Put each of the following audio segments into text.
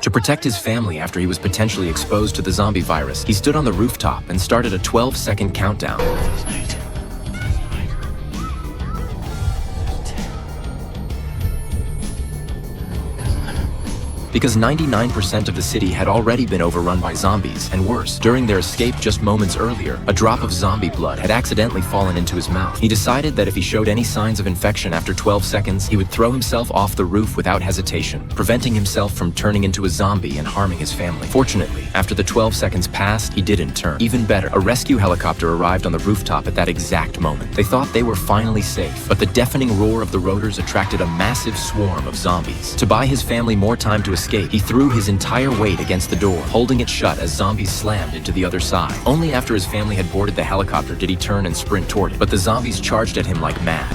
To protect his family after he was potentially exposed to the zombie virus, he stood on the rooftop and started a 12-second countdown. Because 99% of the city had already been overrun by zombies, and worse, during their escape just moments earlier, a drop of zombie blood had accidentally fallen into his mouth. He decided that if he showed any signs of infection after 12 seconds, he would throw himself off the roof without hesitation, preventing himself from turning into a zombie and harming his family. Fortunately, after the 12 seconds passed, he didn't turn. Even better, a rescue helicopter arrived on the rooftop at that exact moment. They thought they were finally safe, but the deafening roar of the rotors attracted a massive swarm of zombies. To buy his family more time to escape, he threw his entire weight against the door, holding it shut as zombies slammed into the other side. Only after his family had boarded the helicopter did he turn and sprint toward it, but the zombies charged at him like mad.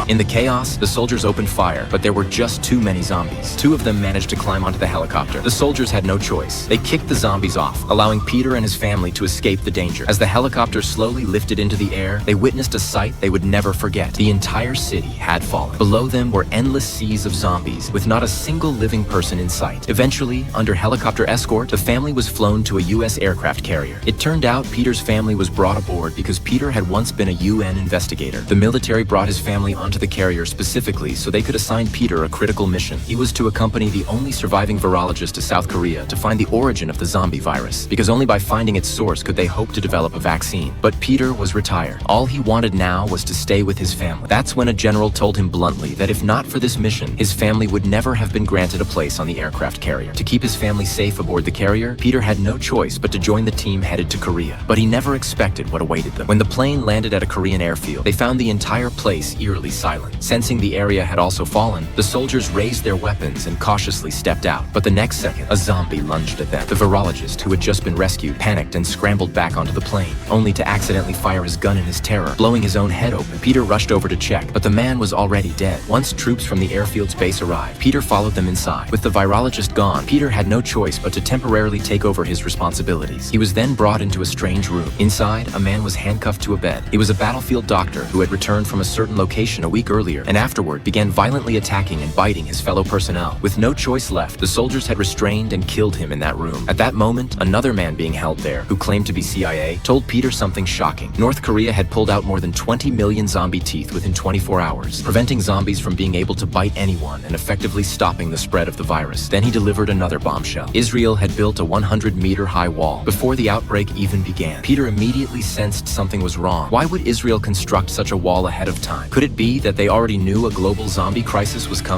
In the chaos, the soldiers opened fire, but there were just too many zombies. Two of them managed to climb onto the helicopter. The soldiers had no choice. They kicked the zombies off, allowing Peter and his family to escape the danger. As the helicopter slowly lifted into the air, they witnessed a sight they would never forget. The entire city had fallen. Below them were endless seas of zombies, with not a single living person in sight. Eventually, under helicopter escort, the family was flown to a U.S. aircraft carrier. It turned out Peter's family was brought aboard because Peter had once been a UN investigator. The military brought his family onto the carrier specifically so they could assign Peter a critical mission. He was to accompany the only surviving virologist to South Korea to find the origin of the zombie virus, because only by finding its source could they hope to develop a vaccine. But Peter was retired. All he wanted now was to stay with his family. That's when a general told him bluntly that if not for this mission, his family would never have been granted a place on the aircraft carrier. To keep his family safe aboard the carrier, Peter had no choice but to join the team headed to Korea. But he never expected what awaited them. When the plane landed at a Korean airfield, they found the entire place eerily silent. Sensing the area had also fallen, the soldiers raised their weapons and cautiously stepped out. But the next second, a zombie lunged at them. The virologist, who had just been rescued, panicked and scrambled back onto the plane, only to accidentally fire his gun in his terror, blowing his own head open. Peter rushed over to check, but the man was already dead. Once troops from the airfield's base arrived, Peter followed them inside. With the virologist gone, Peter had no choice but to temporarily take over his responsibilities. He was then brought into a strange room. Inside, a man was handcuffed to a bed. He was a battlefield doctor who had returned from a certain location a week earlier, and afterward began violently attacking and biting his fellow personnel. With no choice left, the soldiers had restrained and killed him in that room. At that moment, another man being held there, who claimed to be CIA, told Peter something shocking. North Korea had pulled out more than 20 million zombie teeth within 24 hours, preventing zombies from being able to bite anyone and effectively stopping the spread of the virus. Then he delivered another bombshell. Israel had built a 100-meter-high wall. Before the outbreak even began, Peter immediately sensed something was wrong. Why would Israel construct such a wall ahead of time? Could it be that they already knew a global zombie crisis was coming?